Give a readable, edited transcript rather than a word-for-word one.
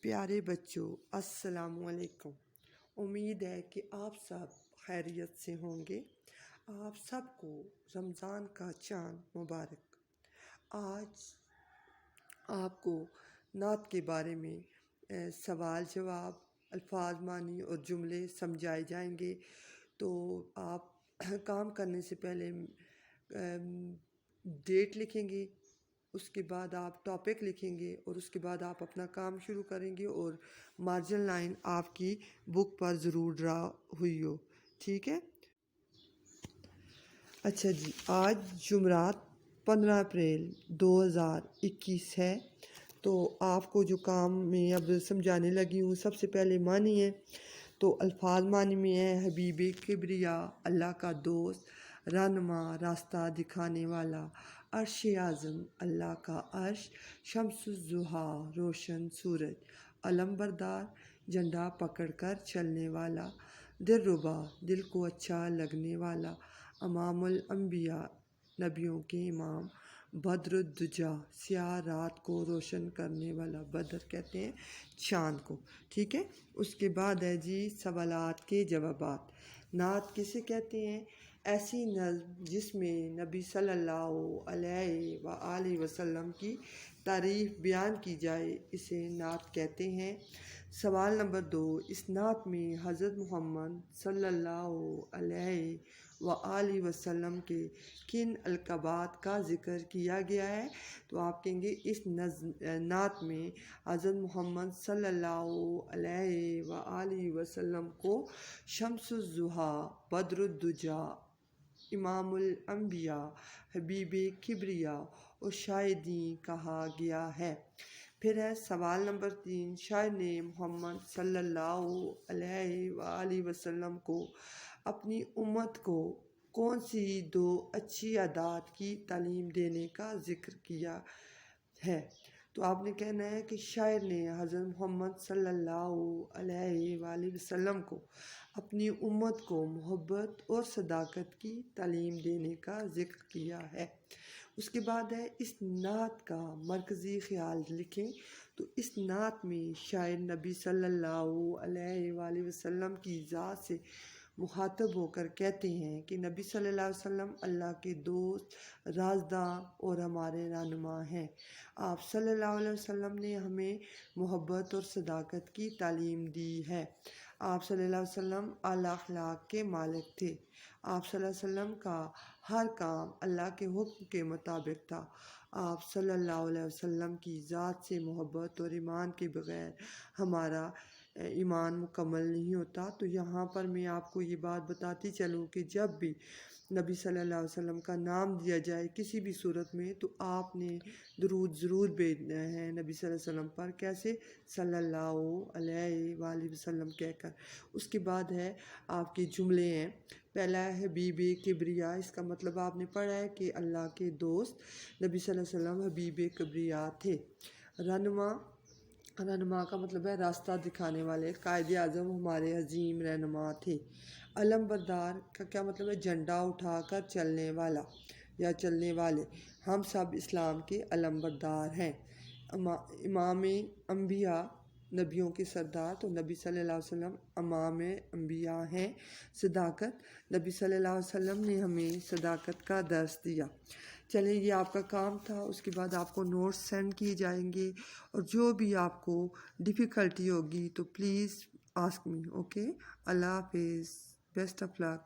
پیارے بچوں السلام علیکم۔ امید ہے کہ آپ سب خیریت سے ہوں گے۔ آپ سب کو رمضان کا چاند مبارک۔ آج آپ کو نعت کے بارے میں سوال جواب، الفاظ معنی اور جملے سمجھائے جائیں گے۔ تو آپ کام کرنے سے پہلے ڈیٹ لکھیں گے، اس کے بعد آپ ٹاپک لکھیں گے اور اس کے بعد آپ اپنا کام شروع کریں گے اور مارجن لائن آپ کی بک پر ضرور ڈرا ہوئی ہو، ٹھیک ہے؟ اچھا جی، آج جمعرات 15 اپریل 2021 ہے۔ تو آپ کو جو کام میں اب سمجھانے لگی ہوں، سب سے پہلے معنی ہے۔ تو الفاظ معنی میں ہے حبیب کبریا، اللہ کا دوست، رہنما راستہ دکھانے والا، عرش اعظم اللہ کا عرش، شمس الضحیٰ روشن سورج، علم بردار جھنڈا پکڑ کر چلنے والا، دلربا دل کو اچھا لگنے والا، امام الانبیاء نبیوں کے امام، بدر الدجا سیاہ رات کو روشن کرنے والا، بدر کہتے ہیں چاند کو، ٹھیک ہے؟ اس کے بعد ہے جی سوالات کے جوابات۔ نعت کسے کہتے ہیں؟ ایسی نظم جس میں نبی صلی اللہ علیہ وآلہ وسلم کی تعریف بیان کی جائے، اسے نعت کہتے ہیں۔ سوال نمبر 2، اس نعت میں حضرت محمد صلی اللہ علیہ وآلہ وسلم کے کن القابات کا ذکر کیا گیا ہے؟ تو آپ کہیں گے اس نعت میں حضرت محمد صلی اللہ علیہ وآلہ وسلم کو شمس الضحیٰ، بدر الدجا، امام الانبیاء، حبیب کبریا اور شاہدین کہا گیا ہے۔ پھر ہے سوال نمبر 3، شاعر نے محمد صلی اللہ علیہ وآلہ وسلم کو اپنی امت کو کون سی 2 اچھی عادات کی تعلیم دینے کا ذکر کیا ہے؟ تو آپ نے کہنا ہے کہ شاعر نے حضرت محمد صلی اللہ علیہ وآلہ وسلم کو اپنی امت کو محبت اور صداقت کی تعلیم دینے کا ذکر کیا ہے۔ اس کے بعد ہے اس نعت کا مرکزی خیال لکھیں۔ تو اس نعت میں شاعر نبی صلی اللہ علیہ وآلہ وسلم کی ذات سے مخاطب ہو کر کہتے ہیں کہ نبی صلی اللہ علیہ وسلم اللہ کے دوست، رازداں اور ہمارے رہنما ہیں۔ آپ صلی اللہ علیہ وسلم نے ہمیں محبت اور صداقت کی تعلیم دی ہے۔ آپ صلی اللہ علیہ وسلم اعلیٰ اخلاق کے مالک تھے۔ آپ صلی اللہ علیہ وسلم کا ہر کام اللہ کے حکم کے مطابق تھا۔ آپ صلی اللہ علیہ وسلم کی ذات سے محبت اور ایمان کے بغیر ہمارا ایمان مکمل نہیں ہوتا۔ تو یہاں پر میں آپ کو یہ بات بتاتی چلوں کہ جب بھی نبی صلی اللہ علیہ وسلم کا نام دیا جائے کسی بھی صورت میں، تو آپ نے درود ضرور بھیجنا ہے نبی صلی اللہ علیہ وسلم پر۔ کیسے؟ صلی اللہ علیہ وآلہ وسلم کہہ کر۔ اس کے بعد ہے آپ کے جملے ہیں۔ پہلا ہے حبیب کبریا، اس کا مطلب آپ نے پڑھا ہے کہ اللہ کے دوست نبی صلی اللہ علیہ وسلم حبیب کبریا تھے۔ رہنما کا مطلب ہے راستہ دکھانے والے، قائد اعظم ہمارے عظیم رہنما تھے۔ علم بردار کا کیا مطلب ہے؟ جھنڈا اٹھا کر چلنے والا یا چلنے والے، ہم سب اسلام کے علم بردار ہیں۔ امام انبیاء نبیوں کے سردار، تو نبی صلی اللہ علیہ وسلم امام انبیاء ہیں۔ صداقت، نبی صلی اللہ علیہ وسلم نے ہمیں صداقت کا درس دیا۔ چلیں، یہ آپ کا کام تھا۔ اس کے بعد آپ کو نوٹس سینڈ کیے جائیں گے، اور جو بھی آپ کو ڈیفیکلٹی ہوگی تو پلیز آسک می، اوکے؟ اللہ حافظ، بیسٹ آف لک۔